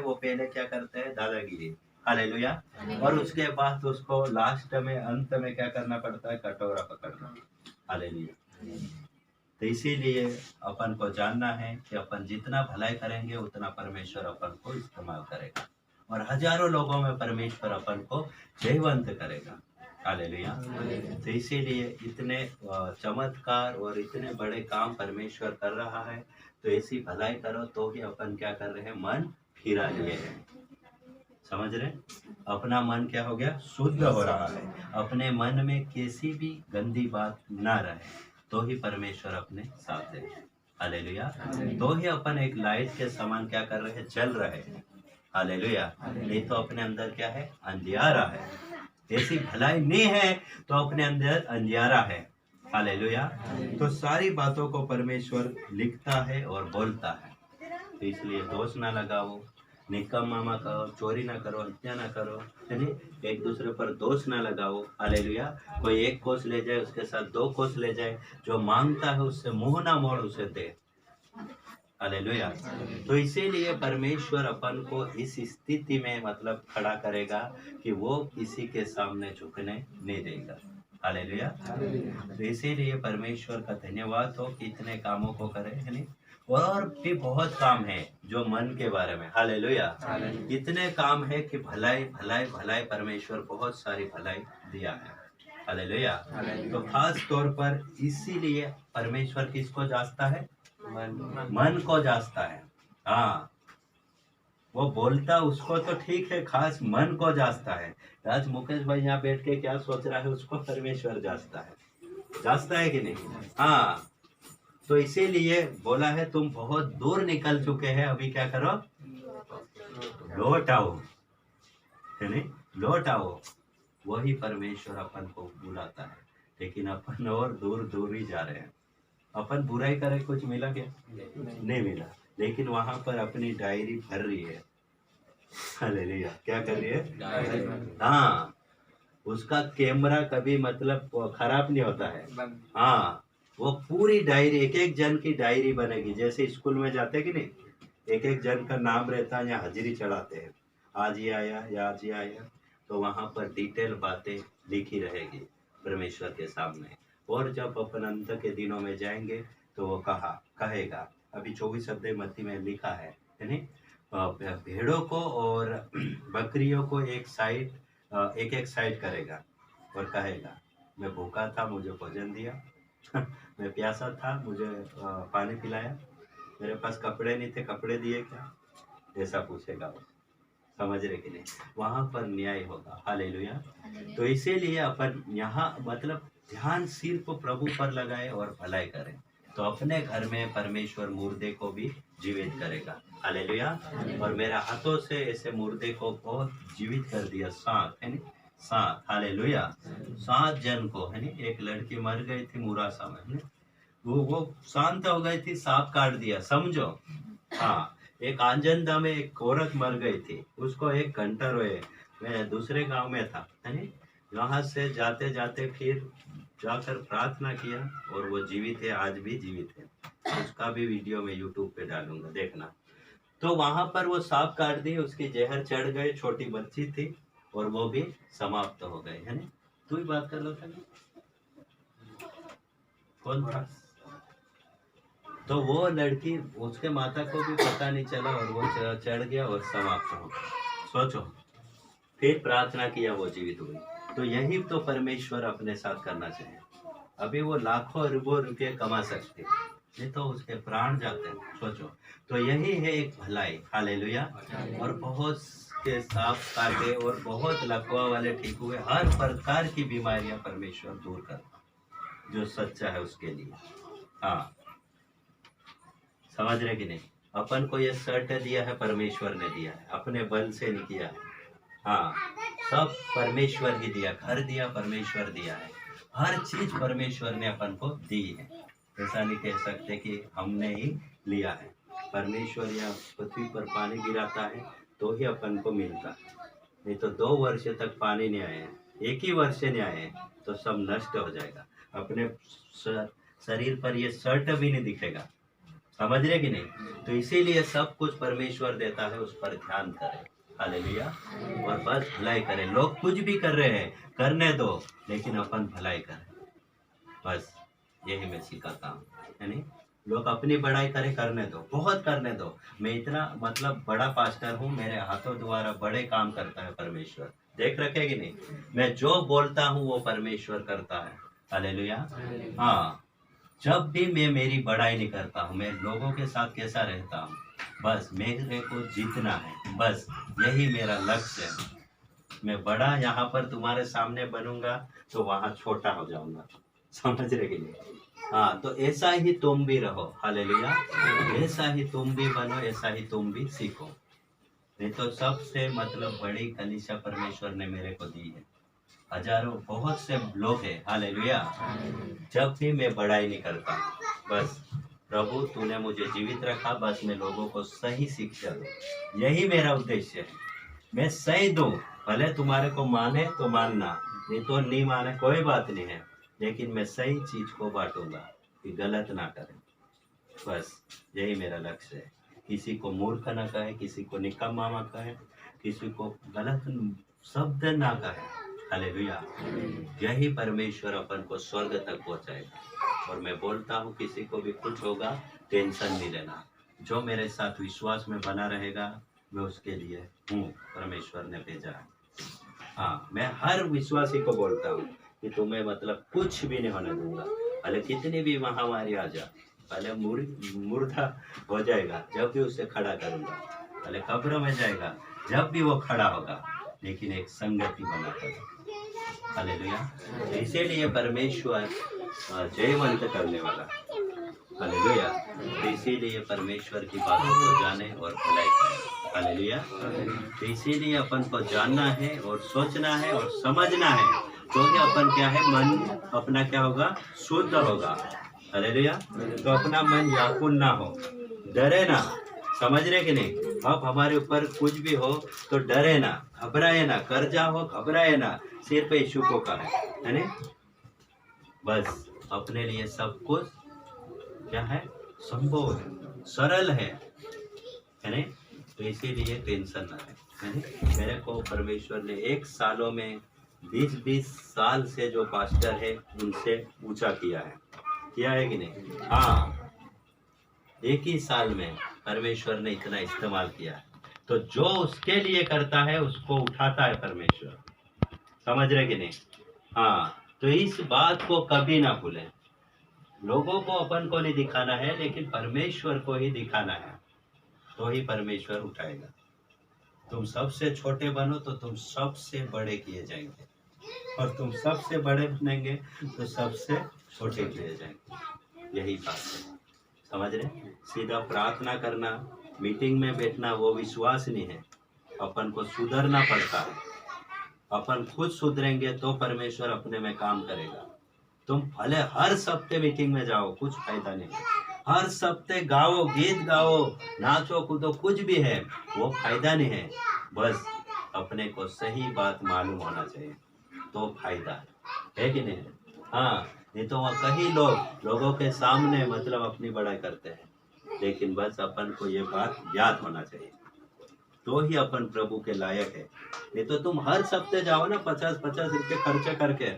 वो पहले क्या करते हैं, दादागिरी, हालेलुया। और उसके बाद उसको लास्ट में अंत में क्या करना पड़ता है, कटोरा पकड़ना, हालेलुया। तो इसीलिए अपन को जानना है कि अपन जितना भलाई करेंगे उतना परमेश्वर अपन को इस्तेमाल करेगा और हजारों लोगों में परमेश्वर अपन को जयवंत करेगा, हालेलुया। तो इसीलिए इतने चमत्कार और इतने बड़े काम परमेश्वर कर रहा है, तो ऐसी भलाई करो तो ही अपन क्या कर रहे हैं, मन फिरा लिए हैं, समझ रहे? अपना मन क्या हो गया, शुद्ध हो रहा है, अपने मन में किसी भी गंदी बात ना रहे, तो ही परमेश्वर अपने साथ है, हालेलुया। तो ही अपन एक लाइट के समान क्या कर रहे हैं, चल रहे हैं, हालेलुया। नहीं तो अपने अंदर क्या है, अंधियारा है। ऐसी भलाई नहीं है तो अपने अंदर अंधियारा है, हालेलुया। तो सारी बातों को परमेश्वर लिखता है और बोलता है, तो इसलिए दोष ना लगाओ, निकम्मा करो, चोरी ना करो, हत्या ना करो, यानी एक दूसरे पर दोष ना लगाओ, हालेलुया। कोई एक कोस ले जाए उसके साथ 2 कोस ले जाए, जो मांगता है उससे मुंह ना मोड़, उसे दे, हालेलुया। तो इसीलिए परमेश्वर अपन को इस स्थिति में मतलब खड़ा करेगा कि वो किसी के सामने झुकने नहीं देगा, हालेलुया। तो इसीलिए परमेश्वर का धन्यवाद हो कि इतने कामों को करे, है नहीं? और भी बहुत काम है जो मन के बारे में, हालेलुया। इतने काम है कि भलाई भलाई भलाई परमेश्वर बहुत सारी भलाई दिया है, हालेलुया। तो खास तौर पर इसीलिए परमेश्वर किसको जांचता है, मन को जांचता है। हाँ, वो बोलता उसको तो ठीक है, खास मन को जांचता है। आज मुकेश भाई यहाँ बैठ के क्या सोच रहा है उसको परमेश्वर जांचता है कि नहीं? हाँ, तो इसीलिए बोला है तुम बहुत दूर निकल चुके हैं, अभी क्या करो, लौट आओ, है नहीं? लौट आओ। वही परमेश्वर अपन को बुलाता है, लेकिन अपन और दूर दूर ही जा रहे हैं। अपन बुराई करे, कुछ मिला क्या? नहीं मिला, लेकिन वहां पर अपनी डायरी भर रही है, हालेलुया। क्या कर रही है? हाँ, उसका कैमरा कभी मतलब खराब नहीं होता है। हाँ, वो पूरी डायरी, एक एक जन की डायरी बनेगी, जैसे स्कूल में जाते कि नहीं, एक एक जन का नाम रहता है, या हाजिरी चढ़ाते हैं, आज ये आया या आज ये आया, तो वहां पर डिटेल बातें लिखी रहेगी परमेश्वर के सामने। और जब अपन अंत के दिनों में जाएंगे तो वो कहेगा, अभी 24 अध्याय मत्ती में लिखा है नहीं, भेड़ों को और बकरियों को एक एक साइड करेगा और कहेगा, मैं भूखा था मुझे भोजन दिया, मैं प्यासा था मुझे पानी पिलाया, मेरे पास कपड़े नहीं थे कपड़े दिए क्या, ऐसा पूछेगा वो, समझ रहे कि नहीं? वहां पर न्याय होगा, हालेलुया। तो इसीलिए अपन यहाँ मतलब ध्यान सिर्फ प्रभु पर लगाए और भलाई करें, तो अपने घर में परमेश्वर मुर्दे को भी जीवित करेगा, हालेलुया। और मेरे हाथों से ऐसे मुर्दे को बहुत जीवित कर दिया, 7 है नहीं, 7, हालेलुया। 7 जन को, है नहीं, एक लड़की मर गई थी मुरासा में, है नहीं? वो शांत हो गई थी, सांप काट दिया, समझो। हाँ, एक आंजनदा में एक औरत मर गई थी, उसको 1 घंटा रोए, मैं दूसरे गांव में था, है नहीं, वहां से जाते जाते फिर जाकर प्रार्थना किया और वो जीवित है, आज भी जीवित है। उसका भी वीडियो मैं यूट्यूब पे डालूंगा, देखना। तो वहां पर वो सांप काट दी, उसकी जहर चढ़ गए, छोटी बच्ची थी और वो भी समाप्त हो गए, है नहीं? तू ही बात कर लो था, कौन था? तो वो लड़की, उसके माता को भी पता नहीं चला और वो चढ़ गया और समाप्त हो गया, सोचो। फिर प्रार्थना किया, वो जीवित हुई। तो यही तो परमेश्वर अपने साथ करना चाहिए। अभी वो लाखों अरबों रुपये कमा सकते, नहीं तो उसके प्राण जाते हैं, सोचो। तो यही है एक भलाई, हालेलुया। और बहुत के सांप काटे और बहुत लकवा वाले ठीक हुए, हर प्रकार की बीमारियां परमेश्वर दूर करता, जो सच्चा है उसके लिए। हाँ, समझ रहे कि नहीं? अपन को ये शर्ट दिया है परमेश्वर ने दिया है, अपने बल से नहीं किया है। हाँ, सब परमेश्वर ही दिया, घर दिया परमेश्वर दिया है, हर चीज परमेश्वर ने अपन को दी है। ऐसा नहीं कह सकते कि हमने ही लिया है। परमेश्वर या पृथ्वी पर पानी गिराता है तो ही अपन को मिलता है, नहीं तो 2 वर्ष तक पानी नहीं आए हैं, 1 ही वर्ष नहीं आए हैं तो सब नष्ट हो जाएगा। अपने शरीर पर ये शर्ट भी नहीं दिखेगा, समझ रहे कि नहीं? तो इसीलिए सब कुछ परमेश्वर देता है, उस पर ध्यान करें। हालेलुया। और बस भलाई करें। लोग कुछ भी कर रहे हैं, करने दो, लेकिन अपन भलाई करें। बस यही मसीह का काम है। नहीं, लोग अपनी बड़ाई करें, करने दो, बहुत करने दो। मैं इतना मतलब बड़ा पास्टर हूँ, मेरे हाथों द्वारा बड़े काम करता है परमेश्वर। देख रखे कि नहीं? मैं जो बोलता हूँ वो परमेश्वर करता है। हालेलुया। हाँ, जब भी मैं मेरी बड़ाई नहीं करता हूँ, मैं लोगों के साथ कैसा रहता हूँ, बस मेरे को जीतना है, बस यही मेरा लक्ष्य है। मैं बड़ा यहाँ पर तुम्हारे सामने बनूंगा तो वहाँ छोटा हो जाऊंगा। समझ रहे कि नहीं? हाँ, तो ऐसा ही तुम भी रहो। हालेलुया। ऐसा ही तुम भी बनो, ऐसा ही तुम भी सीखो। नहीं तो सबसे मतलब बड़ी कलीसिया परमेश्वर ने मेरे को दी है। हजारों बहुत से लोग हैं। हालेलुया। जब भी मैं बड़ाई नहीं करता, बस प्रभु तूने मुझे जीवित रखा, बस मैं लोगों को सही शिक्षा दूं, यही मेरा उद्देश्य है। मैं सही दूं, भले तुम्हारे को माने तो मानना, नहीं तो नहीं माने कोई बात नहीं है, लेकिन मैं सही चीज को बांटूंगा कि गलत ना करें। बस यही मेरा लक्ष्य है। किसी को मूर्ख ना कहे, किसी को निकम्मा ना कहे, किसी को गलत शब्द ना कहे। हालेलुया। यही परमेश्वर अपन को स्वर्ग तक पहुंचाएगा। और मैं बोलता हूँ, किसी को भी कुछ होगा, टेंशन नहीं लेना। जो मेरे साथ विश्वास में बना रहेगा, मैं उसके लिए हूँ, परमेश्वर ने भेजा है। हाँ, मैं हर विश्वासी को बोलता हूँ कि तुम्हें मतलब कुछ भी नहीं होने दूंगा। भले कितनी भी महामारी आ जा, भले मुर्दा हो जाएगा, जब भी उसे खड़ा करूंगा। भले कब्र में जाएगा, जब भी वो खड़ा होगा, लेकिन एक संगति बनाकर। हालेलुया। इसीलिए परमेश्वर जयवंत करने वाला। हालेलुया। इसीलिए परमेश्वर की बातों को जाने और भलाई करें। हालेलुया। तो इसीलिए अपन को जानना है और सोचना है और समझना है, तो ही अपन क्या है, मन अपना क्या होगा, शुद्ध होगा। हालेलुया। तो अपना मन व्याकुल ना हो, डरे ना। समझ रहे कि नहीं? अब हमारे ऊपर कुछ भी हो तो डरे ना, घबराए ना, कर्जा हो घबराए ना, सिर पे यीशु को का है ना? बस अपने लिए सब कुछ क्या है, संभव है, सरल है ना? तो इसीलिए टेंशन ना है ना? मेरे को परमेश्वर ने 1 सालों में 20 साल से जो पास्टर है उनसे ऊंचा किया है कि नहीं? हाँ, 1 ही साल में परमेश्वर ने इतना इस्तेमाल किया है। तो जो उसके लिए करता है उसको उठाता है परमेश्वर। समझ रहे कि नहीं? हाँ, तो इस बात को कभी ना भूलें। लोगों को अपन को नहीं दिखाना है, लेकिन परमेश्वर को ही दिखाना है, तो ही परमेश्वर उठाएगा। तुम सबसे छोटे बनो तो तुम सबसे बड़े किए जाएंगे, और तुम सबसे बड़े बनेंगे तो सबसे छोटे किए जाएंगे। यही बात है। समझ रहे? सीधा प्रार्थना करना, मीटिंग में बैठना वो विश्वास नहीं है। अपन को सुधरना पड़ता है। अपन खुद सुधरेंगे तो परमेश्वर अपने में काम करेगा। तुम भले हर सप्ते मीटिंग में जाओ, कुछ फायदा नहीं। हर सप्ते गाओ, गीत गाओ, नाचो कूदो, कुछ भी है, वो फायदा नहीं है। बस अपने को सही बात मालूम होना चाहिए, तो फायदा है कि नहीं? हाँ, नहीं तो वहाँ कई लोगों के सामने मतलब अपनी बड़ाई करते हैं, लेकिन बस अपन को ये बात याद होना चाहिए, तो ही अपन प्रभु के लायक है। नहीं तो तुम हर सप्ते जाओ ना 50-50 रुपये खर्चे करके,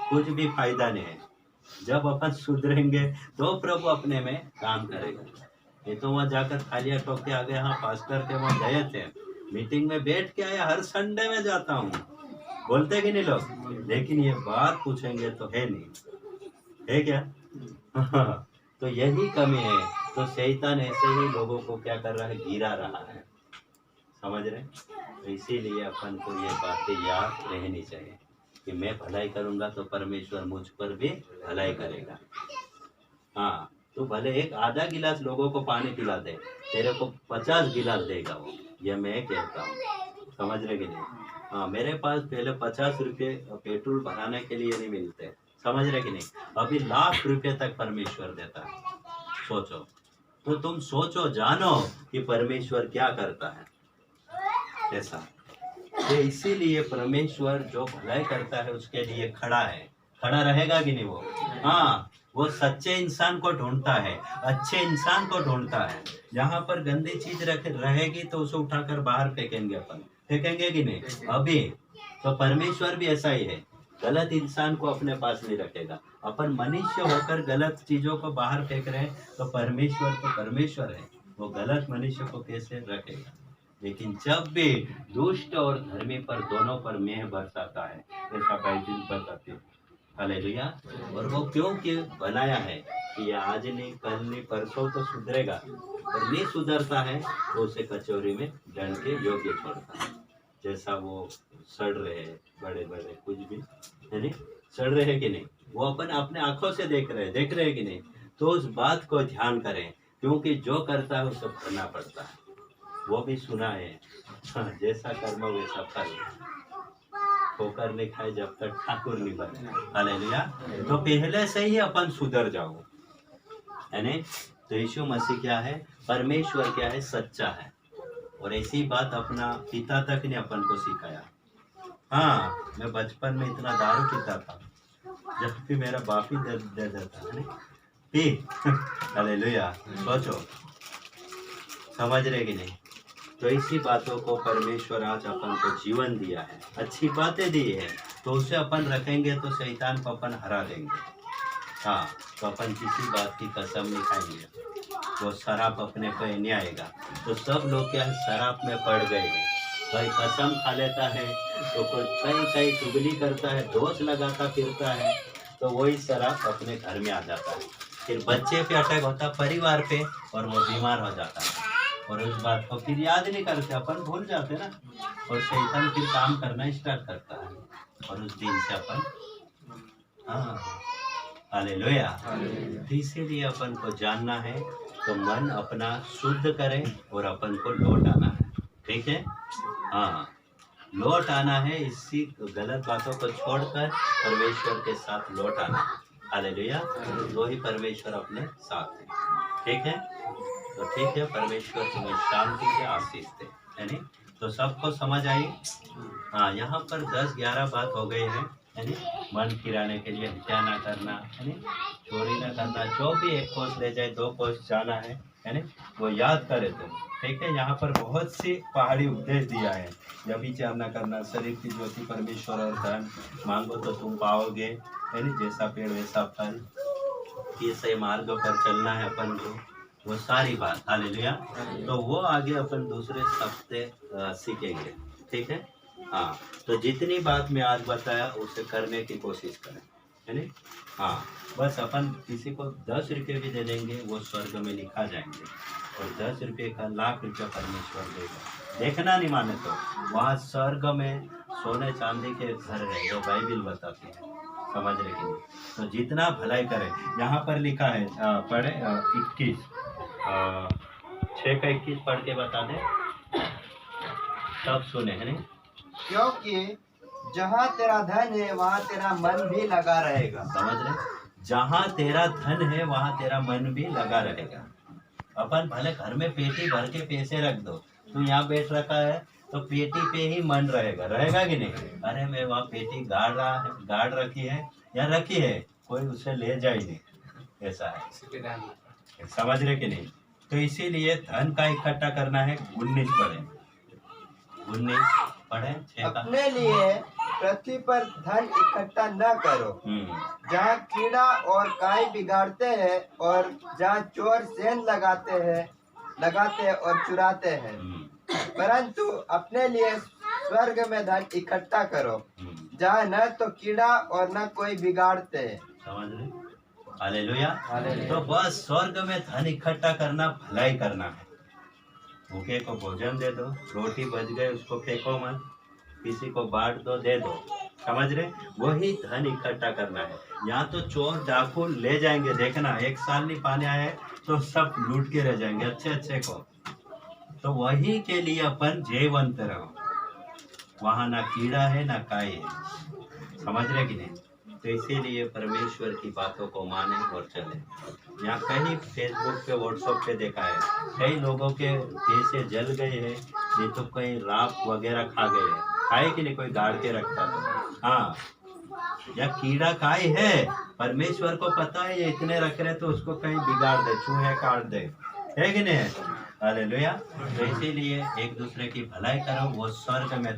कुछ भी फायदा नहीं है। जब अपन सुधरेंगे तो प्रभु अपने में काम करेगा। ये तो वहाँ जाकर खालिया ठोक के आ गए, हाँ पास्टर के वहाँ गए थे, मीटिंग में बैठ के आया, हर संडे में जाता हूँ, बोलते कि नहीं लोग, लेकिन ये बात पूछेंगे तो है नहीं, है क्या? तो यही कमी है। तो शैतान ऐसे ही लोगों को क्या कर रहा है, गिरा रहा है। समझ रहे? तो इसीलिए अपन को ये बातें याद रहनी चाहिए कि मैं भलाई करूंगा तो परमेश्वर मुझ पर भी भलाई करेगा। हाँ, तो भले एक आधा गिलास लोगों को पानी पिला दे, तेरे को 50 गिलास देगा वो, ये मैं कहता हूँ। समझ रहे कि नहीं? हाँ, मेरे पास पहले 50 रुपये पेट्रोल भराने के लिए नहीं मिलते। समझ रहे कि नहीं? अभी लाख रुपए तक परमेश्वर देता है। सोचो, तो तुम सोचो, जानो कि परमेश्वर क्या करता है ऐसा। तो इसीलिए परमेश्वर जो भलाई करता है उसके लिए खड़ा है। खड़ा रहेगा कि नहीं वो? हाँ, वो सच्चे इंसान को ढूंढता है, अच्छे इंसान को ढूंढता है। जहाँ पर गंदी चीज रहेगी तो उसे उठाकर बाहर फेंकेंगे अपन, फेंकेंगे कि नहीं? अभी तो परमेश्वर भी ऐसा ही है, गलत इंसान को अपने पास नहीं रखेगा। अपन मनुष्य होकर गलत चीजों को बाहर फेंक रहे हैं, तो परमेश्वर है, वो गलत मनुष्य को कैसे रखेगा? लेकिन जब भी दुष्ट और धर्मी पर दोनों पर मेह बरसाता है, ऐसा बाइबल बताती है। हालेलुया। और वो क्योंकि बनाया है कि ये आज नहीं, कल नहीं, परसों तो सुधरेगा, और नहीं सुधरता है तो उसे कचौरी में डाल के योग्य छोड़ता है। जैसा वो सड़ रहे हैं, बड़े बड़े कुछ भी है नहीं, सड़ रहे हैं कि नहीं, वो अपन अपने आंखों से देख रहे हैं कि नहीं? तो उस बात को ध्यान करें, क्योंकि जो करता है उसे भरना पड़ता है। वो भी सुना है, हाँ, जैसा कर्म वैसा फल, ठोकर नहीं खाए जब तक ठाकुर नहीं बने। हालेलुया। तो पहले से ही अपन सुधर जाओ, है नहीं? तो यीशु मसीह क्या है? परमेश्वर क्या है? सच्चा है। और ऐसी बात अपना पिता तक ने अपन को सिखाया। हाँ, मैं बचपन में इतना दारू पीता था, जब भी मेरा बाप ही दे देता है पी। हालेलुया। सोचो, समझ रहे कि नहीं? तो इसी बातों को परमेश्वर आज अपन को जीवन दिया है, अच्छी बातें दी है, तो उसे अपन रखेंगे तो शैतान को अपन हरा देंगे। हाँ, तो अपन किसी बात की कसम नहीं खाएंगे, वो शराब अपने पे नहीं आएगा। तो सब लोग क्या शराब में पड़ गए हैं, कोई कसम खा लेता है, तो कोई कहीं चुगली करता है, दोष लगाता फिरता है, तो वही शराब अपने घर में आ जाता है। फिर बच्चे पे अटैक होता, परिवार पे, और वो बीमार हो जाता है, और उस बात को फिर याद नहीं करते, अपन भूल जाते ना, और शैतान फिर काम करना स्टार्ट करता है, और उस दिन से अपन, हाँ, हालेलुया। तो इसीलिए अपन को जानना है, तो मन अपना शुद्ध करें और अपन को लौट आना है, ठीक है? हाँ, लौट आना है, इसी गलत बातों को छोड़कर परमेश्वर के साथ लौट आना है। हालेलुया। तो ही परमेश्वर अपने साथ है, ठीक है? तो ठीक है, परमेश्वर तुम्हें शांति से आशीष दे, है नहीं? तो सबको समझ आई? हाँ, यहाँ पर 10-11 बात हो गई है नहीं? मन फिराने के लिए हत्या ना करना, है नहीं? चोरी ना करना, जो भी 1 कोस ले जाए 2 कोस जाना है नहीं? वो याद करे तुम, ठीक है? यहाँ पर बहुत सी पहाड़ी उपदेश दिया है। व्यभिचार न करना, शरीर की ज्योति परमेश्वर और धन मांगो तो तुम पाओगे, है नहीं? जैसा पेड़ वैसा फल, किस मार्ग पर चलना है अपन को, वो सारी बात। हालेलुया। तो वो आगे अपन दूसरे हफ्ते सीखेंगे, ठीक है? हाँ, तो जितनी बात मैं आज बताया उसे करने की कोशिश करें, है नहीं? हाँ, बस अपन किसी को 10 रुपये भी दे देंगे, वो स्वर्ग में लिखा जाएंगे, और 10 रुपये का लाख रुपया परमेश्वर देगा। देखना नहीं माने तो वहाँ स्वर्ग में सोने चांदी के घर है, वो बाइबिल बताती है, समझ रहे कि नहीं? तो जितना भलाई करें, यहाँ पर लिखा है, पढ़े 21 6 का 21 पढ़ के बता दे, सब सुने, है नहीं? क्योंकि जहाँ तेरा धन है वहाँ तेरा मन भी लगा रहेगा। समझ रहे? जहाँ तेरा धन है वहाँ तेरा मन भी लगा रहेगा। अपन भले घर में पेटी भर के पैसे रख दो, तू यहाँ बैठ रखा है तो पेटी पे ही मन रहेगा, रहेगा कि नहीं? अरे मैं वहाँ पेटी गाड़ रखी है या रखी है, कोई उसे ले जाए नहीं, ऐसा है। समझ रहे कि नहीं? तो इसीलिए धन का इकट्ठा करना है। 19 पढ़े, 19 पढ़े 6 का। अपने लिए पृथ्वी पर धन इकट्ठा न करो, जहाँ कीड़ा और काई बिगाड़ते हैं और जहाँ चोर सेंध लगाते हैं और चुराते हैं, परंतु अपने लिए स्वर्ग में धन इकट्ठा करो, जहाँ न तो कीड़ा और न कोई बिगाड़ते। समझ रहे? हालेलुया। तो बस स्वर्ग में धन इकट्ठा करना, भलाई करना है। भूखे को भोजन दे दो, रोटी बच गए उसको फेंको मत, किसी को बांट दो, दे दो, समझ रहे? वही धन इकट्ठा करना है। यहाँ तो चोर डाकू ले जाएंगे, देखना 1 साल नहीं पाने आए तो सब लूट के रह जाएंगे अच्छे को। तो वही के लिए अपन जयवंत रहो, वहाँ ना कीड़ा है ना काई है, समझ रहे कि नहीं? तो इसीलिए परमेश्वर की बातों को माने और चले। यहाँ कहीं फेसबुक पे व्हाट्सएप पे देखा है, कई लोगों के पैसे जल गए हैं, नहीं तो कहीं राख वगैरह खा गए हैं, खाए कि नहीं, कोई गाड़ के रखता है। हाँ, या कीड़ा काय है, परमेश्वर को पता है ये इतने रख रहे तो उसको कहीं बिगाड़ दे, चूहे काट दे, है कि नहीं? हालेलुया। तो इसीलिए एक दूसरे की भलाई करो, वो स्वर्ग में